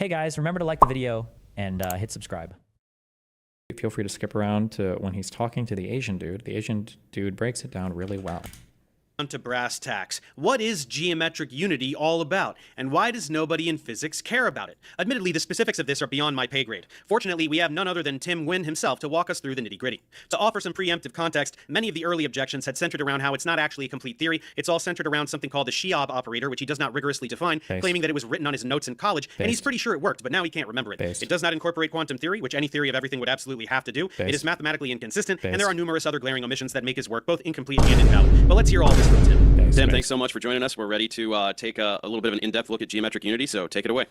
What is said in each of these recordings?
Hey guys, remember to like the video and hit subscribe. Feel free to skip around to when he's talking to the Asian dude. The Asian dude breaks it down really well. To brass tacks. What is geometric unity all about, and why does nobody in physics care about it? Admittedly, the specifics of this are beyond my pay grade. Fortunately, we have none other than Tim Nguyen himself to walk us through the nitty-gritty. To offer some preemptive context, many of the early objections had centered around how it's not actually a complete theory. It's all centered around something called the Cheab operator, which he does not rigorously define, claiming that it was written on his notes in college, and he's pretty sure it worked, but now he can't remember it. It does not incorporate quantum theory, which any theory of everything would absolutely have to do. It is mathematically inconsistent, and there are numerous other glaring omissions that make his work both incomplete and invalid. But let's hear all this from Tim. Tim, thanks so much for joining us. We're ready to take a little bit of an in-depth look at geometric unity, so take it away.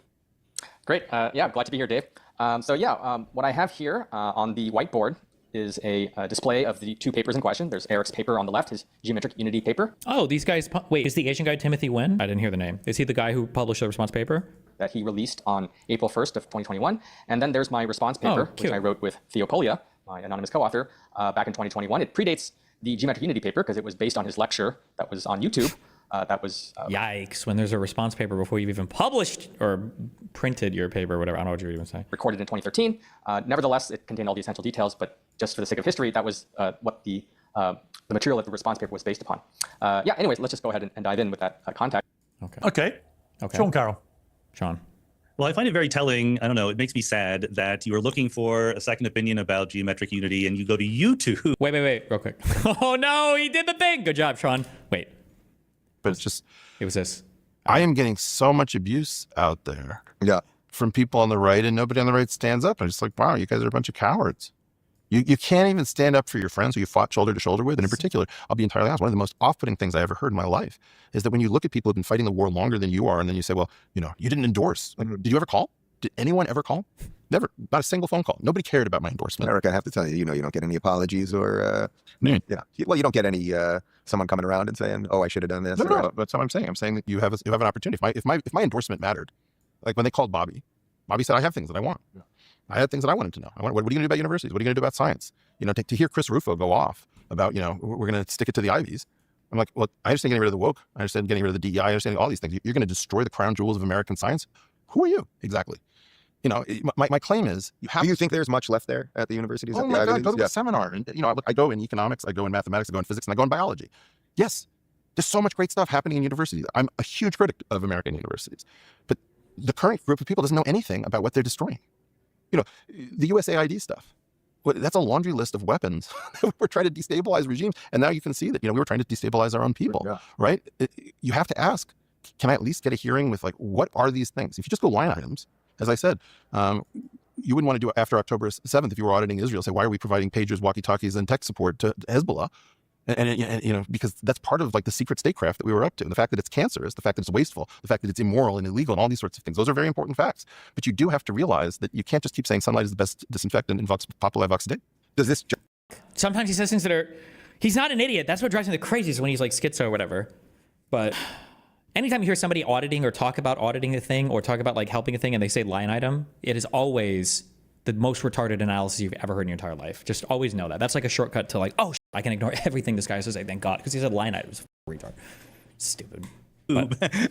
Great. Yeah, glad to be here, Dave. What I have here on the whiteboard is a display of the two papers in question. There's Eric's paper on the left, his geometric unity paper. Oh, these guys, wait, is the Asian guy Timothy Nguyen? I didn't hear the name. Is he the guy who published the response paper? That he released on April 1st of 2021. And then there's my response paper, which I wrote with Theo Polya, my anonymous co-author, back in 2021. It predates the geometric unity paper because it was based on his lecture that was on YouTube. Yikes, when there's a response paper before you've even published or printed your paper or whatever. I don't know what you were even saying. Recorded in 2013. Nevertheless, it contained all the essential details, but just for the sake of history, that was what the material of the response paper was based upon. Anyways, let's just go ahead and dive in with that context. Okay. Sean Carroll. Sean. Well, I find it very telling. I don't know. It makes me sad that you are looking for a second opinion about geometric unity and you go to YouTube. Wait, real quick. Oh no, he did the thing. Good job, Sean. Wait. But it's just, it was this. I am getting so much abuse out there. Yeah. From people on the right, and nobody on the right stands up. I'm just like, wow, you guys are a bunch of cowards. You can't even stand up for your friends who you fought shoulder to shoulder with. And in particular, I'll be entirely honest, one of the most off-putting things I ever heard in my life is that when you look at people who've been fighting the war longer than you are, and then you say, well, you didn't endorse. Like, did you ever call? Did anyone ever call? Never. Not a single phone call. Nobody cared about my endorsement. Eric, I have to tell you, you don't get any apologies or, Well, you don't get any, someone coming around and saying, oh, I should have done this. No, that's what I'm saying. I'm saying that you have an opportunity. If my endorsement mattered, like when they called Bobby said, I have things that I want. Yeah. I had things that I wanted to know. What are you going to do about universities? What are you going to do about science? To hear Chris Rufo go off about, we're going to stick it to the Ivies. I'm like, well, I understand getting rid of the woke. I understand getting rid of the DEI. I understand all these things. You're going to destroy the crown jewels of American science. Who are you exactly? My claim is you have. Do you think there's much left there at the universities? Oh my God, go to a seminar. And, I go in economics, I go in mathematics, I go in physics, and I go in biology. Yes, there's so much great stuff happening in universities. I'm a huge critic of American universities. But the current group of people doesn't know anything about what they're destroying. The USAID stuff. Well, that's a laundry list of weapons. We're trying to destabilize regimes. And now you can see that, we were trying to destabilize our own people, right? You have to ask, can I at least get a hearing with, what are these things? If you just go line items, as I said, you wouldn't want to do it after October 7th if you were auditing Israel. Say, why are we providing pagers, walkie-talkies, and tech support to Hezbollah? And because that's part of the secret statecraft that we were up to. And the fact that it's cancerous, the fact that it's wasteful, the fact that it's immoral and illegal, and all these sorts of things. Those are very important facts. But you do have to realize that you can't just keep saying sunlight is the best disinfectant in Vox Populi Vox Dei. Does this? Sometimes he says things that are. He's not an idiot. That's what drives me the craziest when he's schizo or whatever. But anytime you hear somebody auditing or talk about auditing a thing or talk about helping a thing and they say line item, it is always the most retarded analysis you've ever heard in your entire life. Just always know that. That's like a shortcut to I can ignore everything this guy says. Thank God, because he said line items. Retard. Stupid.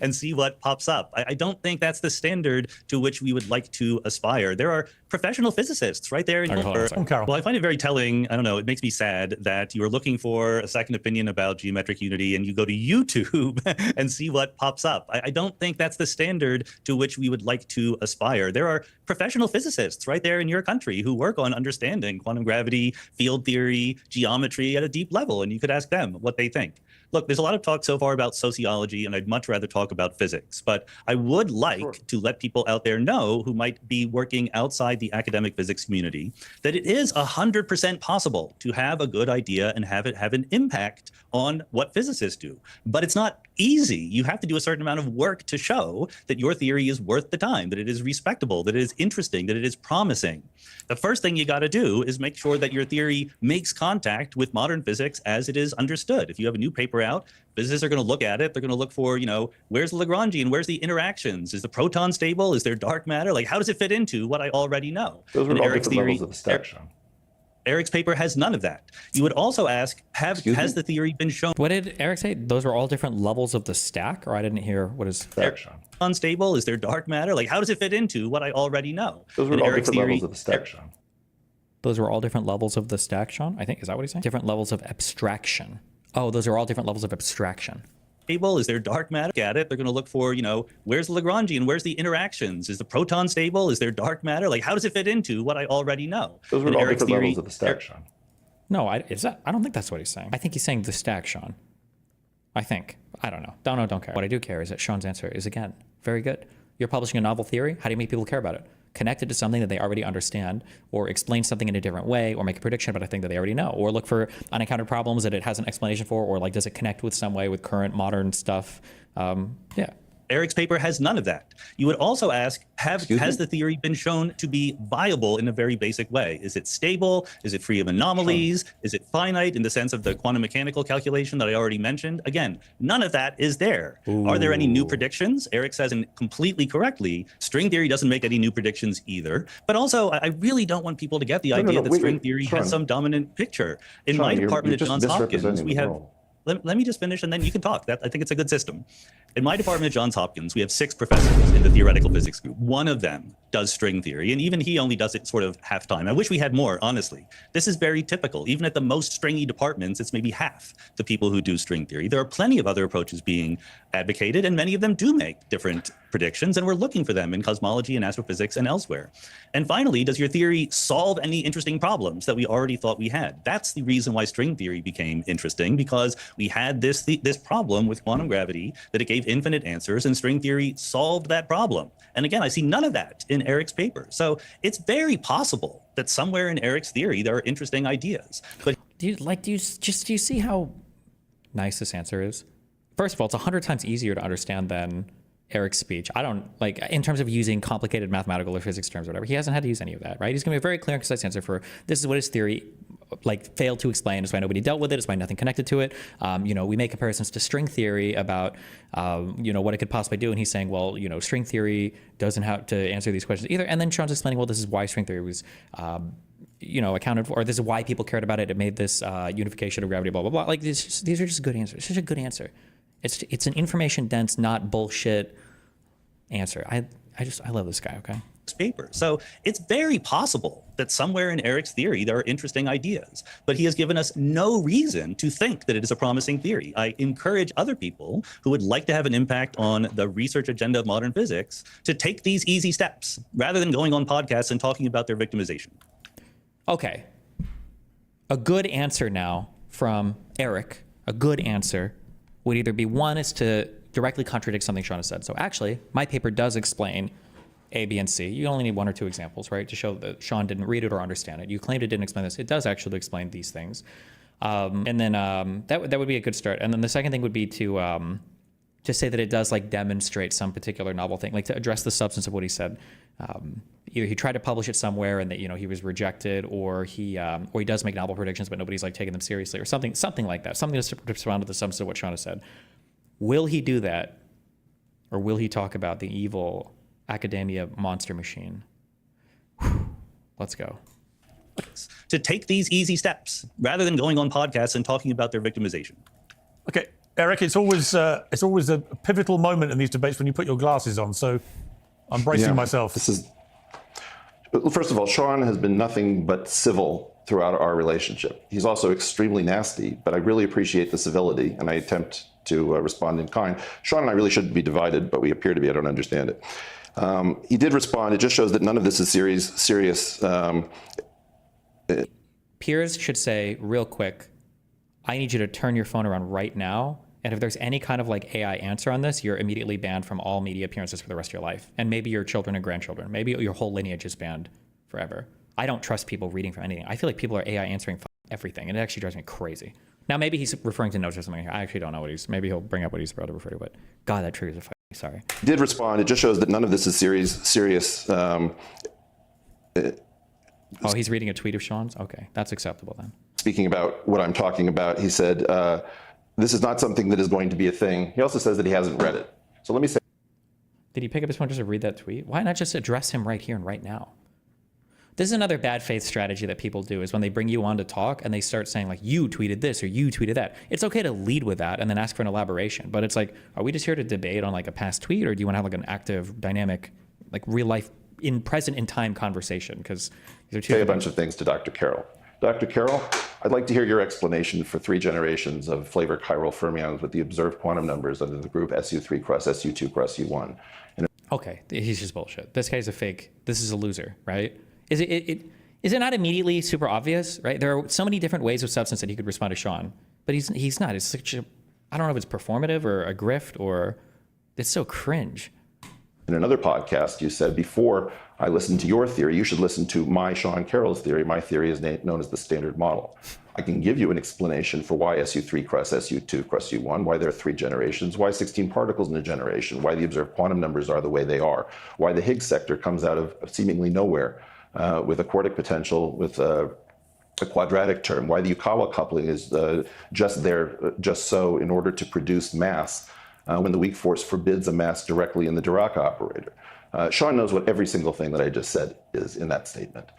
And see what pops up. I don't think that's the standard to which we would like to aspire. There are professional physicists right there in your. Well, I find it very telling. I don't know. It makes me sad that you are looking for a second opinion about geometric unity and you go to YouTube and see what pops up. I don't think that's the standard to which we would like to aspire. There are professional physicists right there in your country who work on understanding quantum gravity, field theory, geometry at a deep level, and you could ask them what they think. Look, there's a lot of talk so far about sociology, and I'd much rather talk about physics. But I would like to let people out there know who might be working outside the academic physics community that it is 100% possible to have a good idea and have it have an impact on what physicists do. But it's not easy. You have to do a certain amount of work to show that your theory is worth the time, that it is respectable, that it is interesting, that it is promising. The first thing you got to do is make sure that your theory makes contact with modern physics as it is understood. If you have a new paper out, physicists are going to look at it. They're going to look for, where's the Lagrangian? Where's the interactions? Is the proton stable? Is there dark matter? How does it fit into what I already know? Those are all different levels of the stack, Sean. Eric's paper has none of that. You would also ask, has the theory been shown? What did Eric say? Those were all different levels of the stack? Or I didn't hear what is stack, Sean. unstable? Is there dark matter? Like, how does it fit into what I already know? Those were In all Eric's different theory, levels of the stack, Sean. Those were all different levels of the stack, Sean? I think, is that what he's saying? Different levels of abstraction. Oh, those are all different levels of abstraction. Stable? Is there dark matter? Look at it. They're going to look for, where's the Lagrangian? Where's the interactions? Is the proton stable? Is there dark matter? Like, how does it fit into what I already know? Those were In all Eric's different theory, levels of the stack, Sean. No, I don't think that's what he's saying. I think he's saying the stack, Sean. I think. I don't know. Don't care. What I do care is that Sean's answer is, again, very good. You're publishing a novel theory. How do you make people care about it? Connect it to something that they already understand, or explain something in a different way, or make a prediction about a thing that they already know, or look for unencountered problems that it has an explanation for, or like, does it connect with some way with current modern stuff? Yeah. Eric's paper has none of that. You would also ask, has the theory been shown to be viable in a very basic way? Is it stable? Is it free of anomalies? Is it finite in the sense of the quantum mechanical calculation that I already mentioned? Again, none of that is there. Are there any new predictions? Eric says, and completely correctly, string theory doesn't make any new predictions either. But also, I really don't want people to get the idea that string theory has some dominant picture. In my department at Johns Hopkins, we have... Let me just finish, and then you can talk. I think it's a good system. In my department at Johns Hopkins, we have 6 professors in the theoretical physics group. One of them does string theory, and even he only does it sort of half-time. I wish we had more, honestly. This is very typical. Even at the most stringy departments, it's maybe half the people who do string theory. There are plenty of other approaches being advocated, and many of them do make different predictions, and we're looking for them in cosmology and astrophysics and elsewhere. And finally, does your theory solve any interesting problems that we already thought we had? That's the reason why string theory became interesting, because we had this problem with quantum gravity that it gave infinite answers, and string theory solved that problem. And again, I see none of that in Eric's paper. So it's very possible that somewhere in Eric's theory there are interesting ideas. But do you see how nice this answer is? First of all, it's 100 times easier to understand than Eric's speech. I don't like, in terms of using complicated mathematical or physics terms or whatever, he hasn't had to use any of that, right? He's gonna be a very clear and concise answer for, this is what his theory failed to explain. It's why nobody dealt with it. It's why nothing connected to it. We make comparisons to string theory about, what it could possibly do. And he's saying, well, string theory doesn't have to answer these questions either. And then Sean's explaining, well, this is why string theory was, accounted for, or this is why people cared about it. It made this unification of gravity, blah, blah, blah. Like, these are just good answers. It's such a good answer. It's an information dense, not bullshit answer. I love this guy, okay? Paper. So it's very possible that somewhere in Eric's theory there are interesting ideas, but he has given us no reason to think that it is a promising theory. I encourage other people who would like to have an impact on the research agenda of modern physics to take these easy steps rather than going on podcasts and talking about their victimization. Okay. A good answer now from Eric, a good answer would either be, one is to directly contradict something Sean has said. So actually, my paper does explain A, B, and C. You only need 1 or 2 examples, right, to show that Sean didn't read it or understand it. You claimed it didn't explain this. It does actually explain these things. And then that would be a good start. And then the second thing would be to say that it does demonstrate some particular novel thing, to address the substance of what he said. Either he tried to publish it somewhere and that he was rejected, or he does make novel predictions but nobody's taking them seriously, or something like that. Something to respond to the substance of what Sean has said. Will he do that, or will he talk about the evil academia monster machine? Whew. Let's go. To take these easy steps rather than going on podcasts and talking about their victimization. Okay, Eric, it's always a pivotal moment in these debates when you put your glasses on. So I'm bracing myself. First of all, Sean has been nothing but civil throughout our relationship. He's also extremely nasty, but I really appreciate the civility, and I attempt to respond in kind. Sean and I really shouldn't be divided, but we appear to be. I don't understand it. He did respond. It just shows that none of this is serious. Peers should say real quick, I need you to turn your phone around right now. And if there's any kind of AI answer on this, you're immediately banned from all media appearances for the rest of your life. And maybe your children and grandchildren. Maybe your whole lineage is banned forever. I don't trust people reading from anything. I feel like people are AI answering everything, and it actually drives me crazy. Now, maybe he's referring to notes or something. I actually don't know maybe he'll bring up what he's about to refer to, but God, that triggers a fight. Sorry. He did respond. It just shows that none of this is serious. Oh, he's reading a tweet of Sean's? Okay, that's acceptable then. Speaking about what I'm talking about, he said, this is not something that is going to be a thing. He also says that he hasn't read it. So let me say. Did he pick up his phone just to read that tweet? Why not just address him right here and right now? This is another bad faith strategy that people do, is when they bring you on to talk and they start saying like, you tweeted this or you tweeted that. It's okay to lead with that and then ask for an elaboration. But it's like, are we just here to debate on like a past tweet, or do you want to have like an active, dynamic, like real life, present in time conversation? Because these are two. Say a bunch of things to Dr. Carroll. Dr. Carroll, I'd like to hear your explanation for 3 generations of flavor chiral fermions with the observed quantum numbers under the group SU3 cross SU2 cross U1. Okay, he's just bullshit. This guy's a fake. This is a loser, right? Is it not immediately super obvious, right? There are so many different ways of substance that he could respond to Sean, but he's not. It's such a, I don't know if it's performative or a grift, or it's so cringe. In another podcast, you said, before I listen to your theory, you should listen to my Sean Carroll's theory. My theory is known as the standard model. I can give you an explanation for why SU3 cross SU2 cross U1, why there are 3 generations, why 16 particles in a generation, why the observed quantum numbers are the way they are, why the Higgs sector comes out of seemingly nowhere with a quartic potential with a quadratic term, why the Yukawa coupling is just there, just so in order to produce mass when the weak force forbids a mass directly in the Dirac operator. Sean knows what every single thing that I just said is in that statement.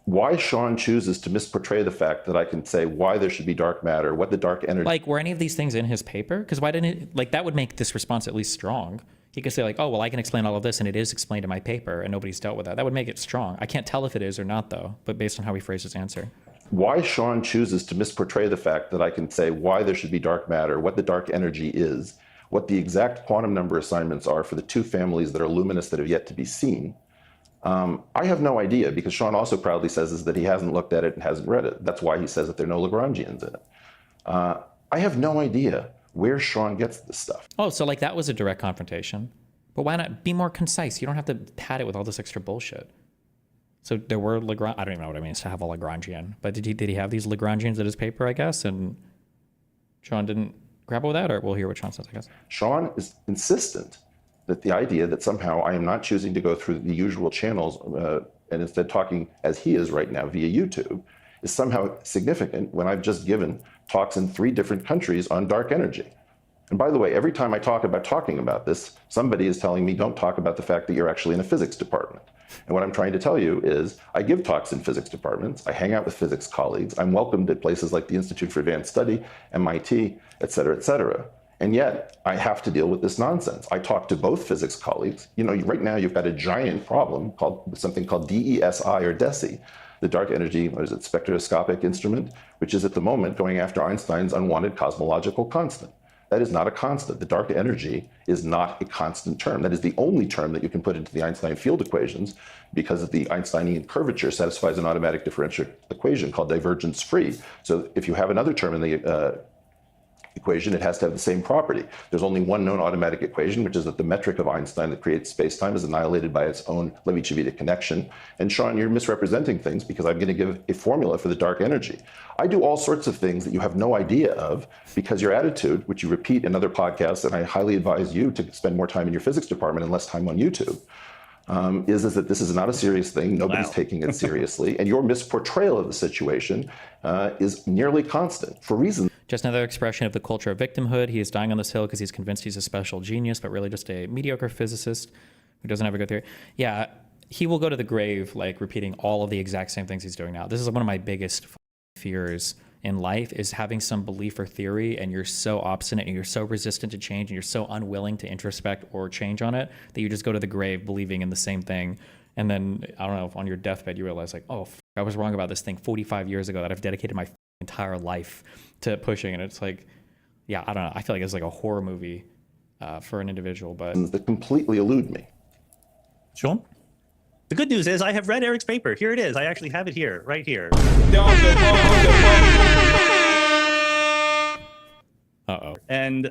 Why Sean chooses to misportray the fact that I can say why there should be dark matter, what the dark energy... Like, were any of these things in his paper? Because why didn't it... Like, that would make this response at least strong. He could say, like, oh, well, I can explain all of this, and it is explained in my paper, and nobody's dealt with that. That would make it strong. I can't tell if it is or not, though, but based on how he phrased his answer. Why Sean chooses to misportray the fact that I can say why there should be dark matter, what the dark energy is, what the exact quantum number assignments are for the 2 families that are luminous that have yet to be seen, I have no idea, because Sean also proudly says is that he hasn't looked at it and hasn't read it. That's why he says that there are no Lagrangians in it. I have no idea where Sean gets this stuff. Oh, so like that was a direct confrontation. But why not be more concise? You don't have to pad it with all this extra bullshit. So there were Lagrange... I don't even know what it means to have a Lagrangian. But did he have these Lagrangians in his paper, I guess? And Sean didn't grapple with that? Or we'll hear what Sean says, I guess. Sean is insistent that the idea that somehow I am not choosing to go through the usual channels and instead talking as he is right now via YouTube is somehow significant when I've just given talks in 3 different countries on dark energy. And by the way, every time I talk about talking about this, somebody is telling me don't talk about the fact that you're actually in a physics department. And what I'm trying to tell you is I give talks in physics departments, I hang out with physics colleagues, I'm welcomed at places like the Institute for Advanced Study, MIT, et cetera, et cetera. And yet I have to deal with this nonsense. I talk to both physics colleagues. You know, right now you've got a giant problem called something called DESI or DESI, the dark energy, what is it, spectroscopic instrument, which is at the moment going after Einstein's unwanted cosmological constant. That is not a constant. The dark energy is not a constant term. That is the only term that you can put into the Einstein field equations because the Einsteinian curvature satisfies an automatic differential equation called divergence free. So if you have another term in the equation, it has to have the same property. There's only one known automatic equation, which is that the metric of Einstein that creates space-time is annihilated by its own Levi-Civita connection. And Sean, you're misrepresenting things because I'm going to give a formula for the dark energy. I do all sorts of things that you have no idea of because your attitude, which you repeat in other podcasts, and I highly advise you to spend more time in your physics department and less time on YouTube, is that this is not a serious thing. Nobody's taking it seriously. And your misportrayal of the situation is nearly constant for reasons. Just another expression of the culture of victimhood. He is dying on this hill because he's convinced he's a special genius, but really just a mediocre physicist who doesn't have a good theory. Yeah, he will go to the grave like repeating all of the exact same things he's doing now. This is one of my biggest fears in life, is having some belief or theory and you're so obstinate and you're so resistant to change and you're so unwilling to introspect or change on it that you just go to the grave believing in the same thing. And then, I don't know, on your deathbed, you realize like, oh, I was wrong about this thing 45 years ago that I've dedicated my entire life to pushing. And it's like, yeah, I don't know. I feel like it's like a horror movie for an individual, but that completely elude me. Sean? The good news is I have read Eric's paper. Here it is. I actually have it here, right here. Uh-oh. And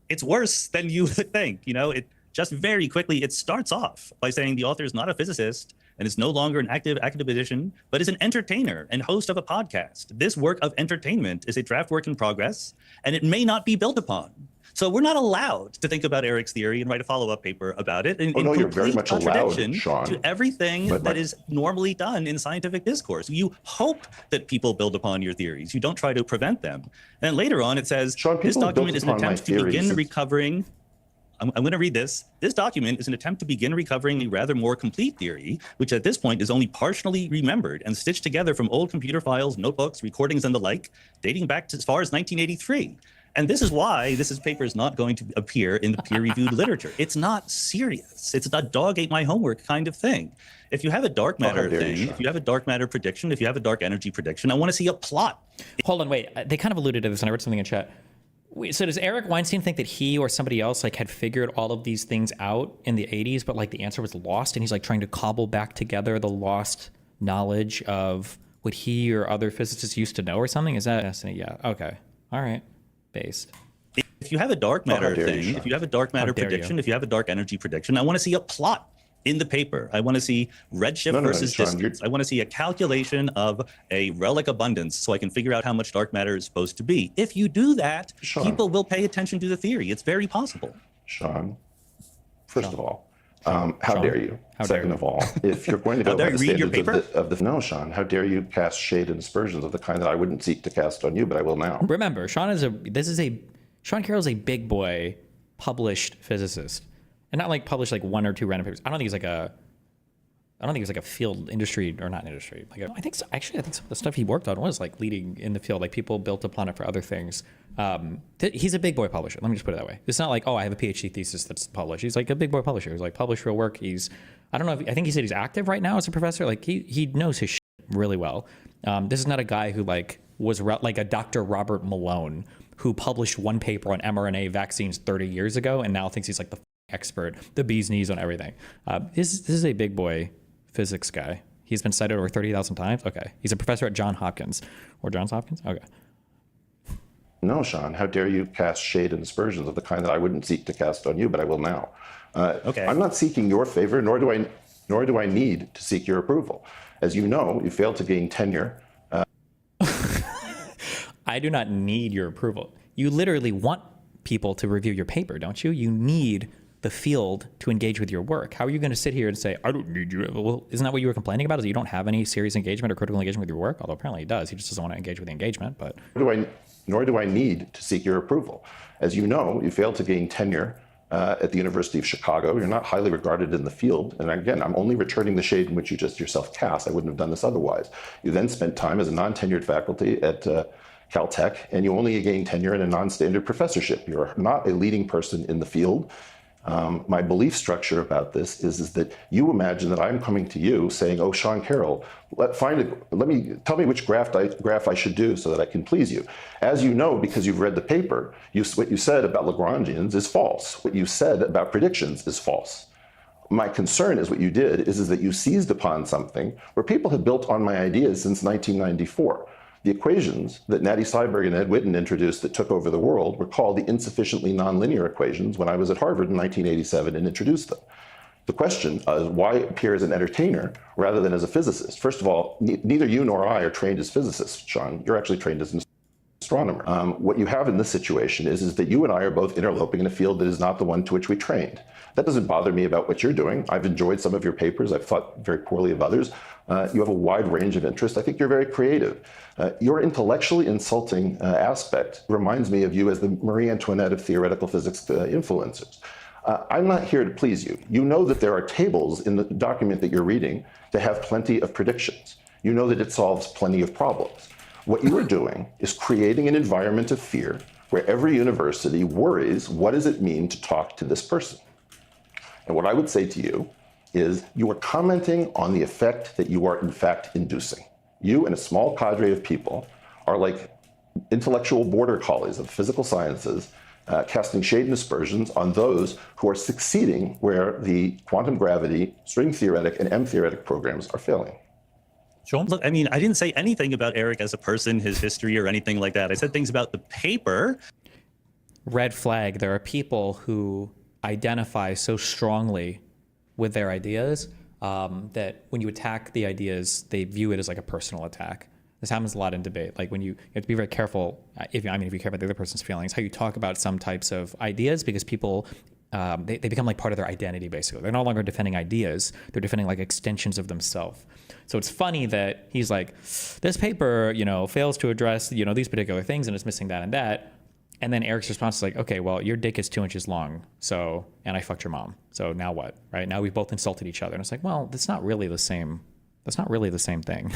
it's worse than you would think. You know, it just very quickly, it starts off by saying the author is not a physicist and is no longer an active academician, but is an entertainer and host of a podcast. This work of entertainment is a draft work in progress, and it may not be built upon. So we're not allowed to think about Eric's theory and write a follow-up paper about it in no, you're very much allowed, Sean. To everything that is normally done in scientific discourse. You hope that people build upon your theories. You don't try to prevent them. And later on, it says, Sean, this document is an attempt to begin recovering. I'm going to read this. This document is an attempt to begin recovering a rather more complete theory, which at this point is only partially remembered and stitched together from old computer files, notebooks, recordings, and the like, dating back to as far as 1983. And this is why this paper is not going to appear in the peer-reviewed literature. It's not serious. It's a dog ate my homework kind of thing. If you have a dark matter thing, if you have a dark matter prediction, if you have a dark energy prediction, I want to see a plot. Hold on, wait. They kind of alluded to this, and I read something in chat. Wait, so does Eric Weinstein think that he or somebody else like had figured all of these things out in the 80s, but like the answer was lost, and he's like trying to cobble back together the lost knowledge of what he or other physicists used to know or something? Is that? Yeah. Okay. All right. Based. If you have a dark matter thing, if you have a dark matter prediction, if you have a dark energy prediction, I want to see a plot in the paper. I want to see redshift versus distance. I want to see a calculation of a relic abundance so I can figure out how much dark matter is supposed to be. If you do that, people will pay attention to the theory. It's very possible. Sean, first of all, how dare you? Second of all, if you're going to go by the standards of the no, Sean, how dare you cast shade and aspersions of the kind that I wouldn't seek to cast on you, but I will now. Remember, Sean Carroll is a big boy published physicist, and not like published like one or two random papers. I don't think it's like a field industry or not industry. I think some of the stuff he worked on was like leading in the field. Like people built upon it for other things. He's a big boy publisher. Let me just put it that way. It's not like, oh, I have a PhD thesis that's published. He's like a big boy publisher. He's like published real work. I don't know. I think he said he's active right now as a professor. Like he knows his shit really well. This is not a guy who like was like a Dr. Robert Malone who published one paper on mRNA vaccines 30 years ago and now thinks he's like the expert, the bee's knees on everything. This is a big boy physics guy. He's been cited over 30,000 times. Okay. He's a professor at Johns Hopkins. Or Johns Hopkins? Okay. No, Sean, how dare you cast shade and aspersions of the kind that I wouldn't seek to cast on you, but I will now. Okay. I'm not seeking your favor, nor do I need to seek your approval. As you know, you failed to gain tenure. I do not need your approval. You literally want people to review your paper, don't you? You need the field to engage with your work. How are you going to sit here and say, I don't need you? Well, isn't that what you were complaining about? Is that you don't have any serious engagement or critical engagement with your work? Although apparently he does. He just doesn't want to engage with the engagement. But nor do I need to seek your approval. As you know, you failed to gain tenure at the University of Chicago. You're not highly regarded in the field. And again, I'm only returning the shade in which you just yourself cast. I wouldn't have done this otherwise. You then spent time as a non-tenured faculty at Caltech, and you only gained tenure in a non-standard professorship. You're not a leading person in the field. My belief structure about this is that you imagine that I'm coming to you saying, oh, Sean Carroll, tell me which graph I should do so that I can please you. As you know, because you've read the paper, what you said about Lagrangians is false. What you said about predictions is false. My concern is what you did is that you seized upon something where people have built on my ideas since 1994. The equations that Natty Seiberg and Ed Witten introduced that took over the world were called the insufficiently nonlinear equations when I was at Harvard in 1987 and introduced them. The question is why appear as an entertainer rather than as a physicist? First of all, neither you nor I are trained as physicists, Sean. You're actually trained as an astronomer. What you have in this situation is that you and I are both interloping in a field that is not the one to which we trained. That doesn't bother me about what you're doing. I've enjoyed some of your papers. I've thought very poorly of others. You have a wide range of interests. I think you're very creative. Your intellectually insulting aspect reminds me of you as the Marie Antoinette of theoretical physics influencers. I'm not here to please you. You know that there are tables in the document that you're reading that have plenty of predictions. You know that it solves plenty of problems. What you are doing is creating an environment of fear where every university worries, what does it mean to talk to this person? And what I would say to you is you are commenting on the effect that you are in fact inducing. You and a small cadre of people are like intellectual border collies of physical sciences, casting shade and aspersions on those who are succeeding where the quantum gravity, string theoretic, and M-theoretic programs are failing. Sean? Look, I mean, I didn't say anything about Eric as a person, his history, or anything like that. I said things about the paper. Red flag. There are people who identify so strongly with their ideas that when you attack the ideas, they view it as like a personal attack. This happens a lot in debate. Like when you have to be very careful, if you care about the other person's feelings, how you talk about some types of ideas, because people, they become like part of their identity, basically. They're no longer defending ideas. They're defending like extensions of themselves. So it's funny that he's like, this paper, fails to address, these particular things and it's missing that and that. And then Eric's response is like, okay, well, your dick is 2 inches long. So, and I fucked your mom. So now what? Right? Now we've both insulted each other. And it's like, well, that's not really the same. That's not really the same thing.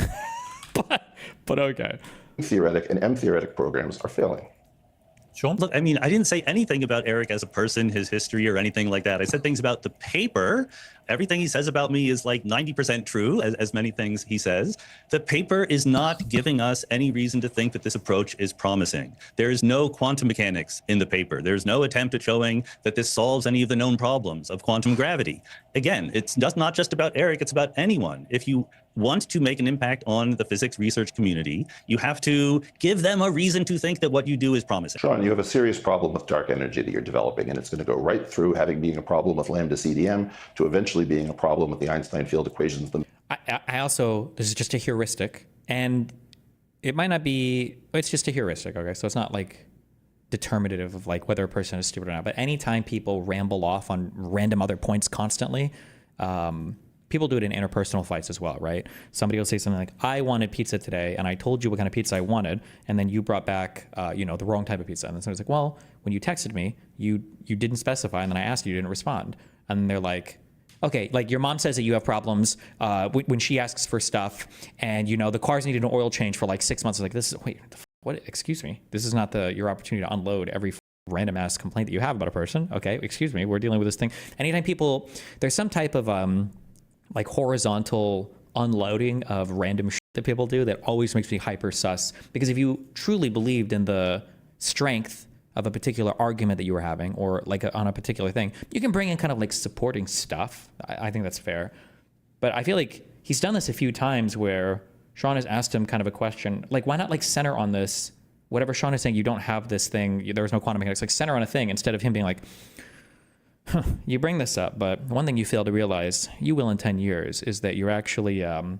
but okay. Theoretic and M-theoretic programs are failing. Sean? Look, I mean, I didn't say anything about Eric as a person, his history, or anything like that. I said things about the paper. Everything he says about me is like 90% true, as many things he says. The paper is not giving us any reason to think that this approach is promising. There is no quantum mechanics in the paper. There's no attempt at showing that this solves any of the known problems of quantum gravity. Again, it's not just about Eric, it's about anyone. If you want to make an impact on the physics research community, you have to give them a reason to think that what you do is promising. Sean, you have a serious problem with dark energy that you're developing, and it's going to go right through having being a problem with lambda CDM to eventually being a problem with the Einstein field equations. I also, this is just a heuristic, and it might not be, it's just a heuristic, okay? So it's not like determinative of like whether a person is stupid or not, but anytime people ramble off on random other points constantly, people do it in interpersonal fights as well, right? Somebody will say something like, I wanted pizza today, and I told you what kind of pizza I wanted, and then you brought back, the wrong type of pizza. And then somebody's like, well, when you texted me, you didn't specify, and then I asked you didn't respond. And they're like, okay, like your mom says that you have problems when she asks for stuff, and the cars needed an oil change for like 6 months. It's like, this is, wait, what? Excuse me, this is not your opportunity to unload every random ass complaint that you have about a person. Okay, excuse me, we're dealing with this thing. Anytime there's some type of like horizontal unloading of random shit that people do that always makes me hyper sus, because if you truly believed in the strength of a particular argument that you were having, or like on a particular thing, you can bring in kind of like supporting stuff. I think that's fair. But I feel like he's done this a few times where Sean has asked him kind of a question, like, why not like center on this, whatever Sean is saying, you don't have this thing, there was no quantum mechanics, like center on a thing, instead of him being like, huh, you bring this up, but one thing you fail to realize, you will in 10 years, is that you're actually, your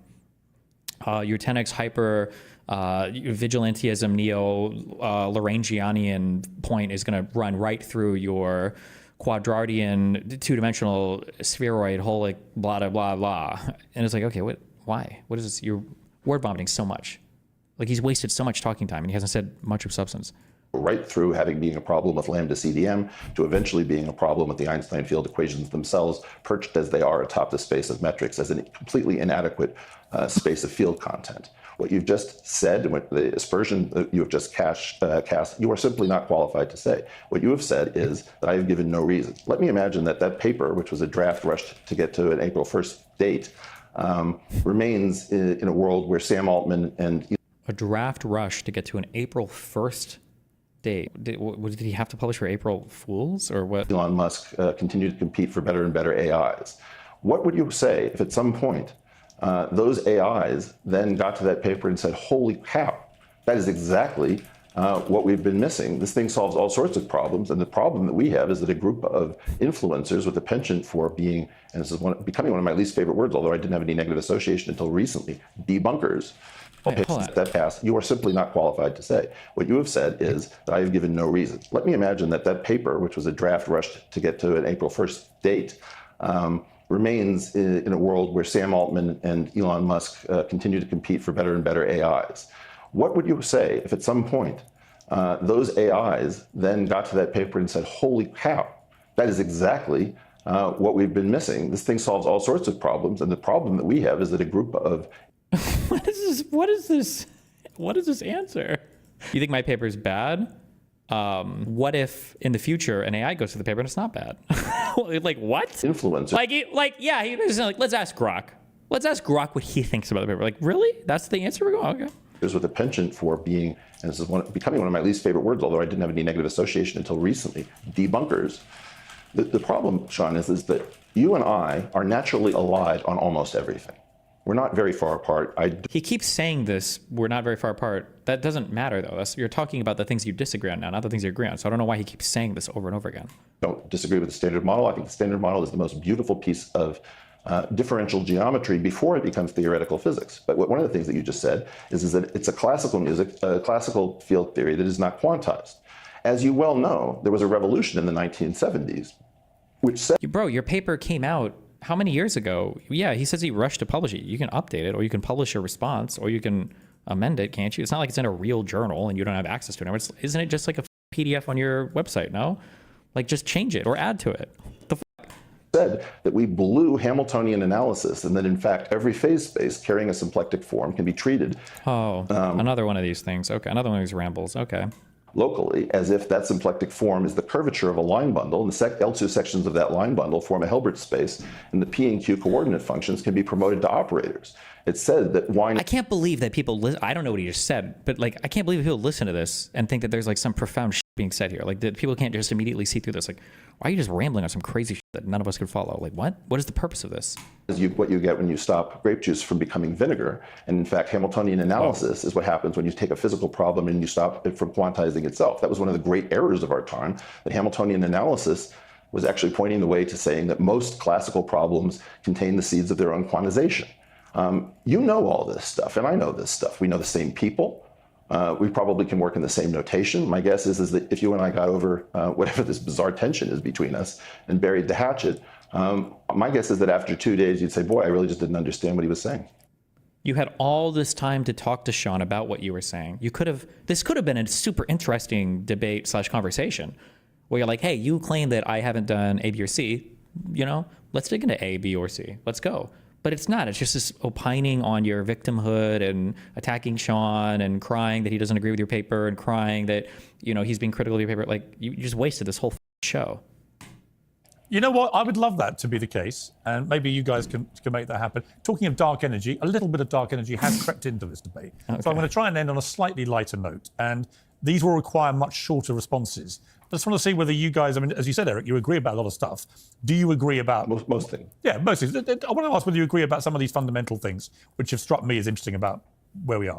10x hyper vigilantism neo-Lagrangianian point is going to run right through your quadratian two-dimensional spheroid holic blah, blah, blah, blah. And it's like, okay, why? What is this? You're word vomiting so much. Like he's wasted so much talking time and he hasn't said much of substance. Right through having being a problem with lambda CDM to eventually being a problem with the Einstein field equations themselves, perched as they are atop the space of metrics as a completely inadequate space of field content. What you've just said, what the aspersion that you have just cast, you are simply not qualified to say. What you have said is that I have given no reason. Let me imagine that paper, which was a draft rushed to get to an April 1st date, remains in a world where Sam Altman and... A draft rush to get to an April 1st date. Did he have to publish for April Fools or what? Elon Musk continue to compete for better and better AIs. What would you say if at some point those AIs then got to that paper and said, holy cow, that is exactly what we've been missing. This thing solves all sorts of problems. And the problem that we have is that a group of influencers with a penchant for being, and this is becoming one of my least favorite words, although I didn't have any negative association until recently, debunkers. That pass, you are simply not qualified to say. What you have said is that I have given no reason. Let me imagine that paper, which was a draft rushed to get to an April 1st date, remains in a world where Sam Altman and Elon Musk continue to compete for better and better AIs. What would you say if at some point those AIs then got to that paper and said, holy cow, that is exactly what we've been missing. This thing solves all sorts of problems. And the problem that we have is that a group of... What is this answer? You think my paper is bad? What if in the future an AI goes to the paper and it's not bad? Like what? Influencer. Let's ask Grok. Let's ask Grok what he thinks about the paper. Like, really? That's the answer we're going? Okay. With a penchant for being, and this is becoming one of my least favorite words, although I didn't have any negative association until recently, debunkers. The problem, Sean, is that you and I are naturally allied on almost everything. We're not very far apart. He keeps saying this, we're not very far apart. That doesn't matter, though. You're talking about the things you disagree on now, not the things you agree on. So I don't know why he keeps saying this over and over again. Don't disagree with the standard model. I think the standard model is the most beautiful piece of differential geometry before it becomes theoretical physics. But one of the things that you just said is that it's a classical field theory that is not quantized. As you well know, there was a revolution in the 1970s, which said... Bro, your paper came out how many years ago? Yeah, he says he rushed to publish it. You can update it, or you can publish a response, or you can amend it, can't you? It's not like it's in a real journal and you don't have access to it. Isn't it just like a PDF on your website. No, like just change it or add to it. Said that we blew Hamiltonian analysis and that in fact every phase space carrying a symplectic form can be treated Another one of these things. Okay, another one of these rambles. Okay. Locally as if that symplectic form is the curvature of a line bundle, and the L2 sections of that line bundle form a Hilbert space, and the P and Q coordinate functions can be promoted to operators. It said that Wine... I can't believe that people I don't know what he just said, but like I can't believe people listen to this and think that there's like some profound shit being said here. Like that people can't just immediately see through this. Like, why are you just rambling on some crazy shit that none of us could follow? Like, what is the purpose of this? What you get when you stop grape juice from becoming vinegar. And in fact, Hamiltonian analysis is what happens when you take a physical problem and you stop it from quantizing itself. That was one of the great errors of our time. The Hamiltonian analysis was actually pointing the way to saying that most classical problems contain the seeds of their own quantization. You know all this stuff, and I know this stuff. We know the same people. We probably can work in the same notation. My guess is that if you and I got over whatever this bizarre tension is between us and buried the hatchet, my guess is that after 2 days, you'd say, boy, I really just didn't understand what he was saying. You had all this time to talk to Sean about what you were saying. This could have been a super interesting debate / conversation where you're like, hey, you claim that I haven't done A, B, or C. You know, let's dig into A, B, or C. Let's go. But it's not. It's just this opining on your victimhood and attacking Sean and crying that he doesn't agree with your paper and crying that, you know, he's being critical of your paper. Like, you just wasted this whole show. You know what? I would love that to be the case, and maybe you guys can make that happen. Talking of dark energy, a little bit of dark energy has crept into this debate. Okay. So I'm going to try and end on a slightly lighter note, and these will require much shorter responses. I just want to see whether you guys, I mean, as you said, Eric, you agree about a lot of stuff. Do you agree about... Most things. Yeah, most things. I want to ask whether you agree about some of these fundamental things, which have struck me as interesting about where we are.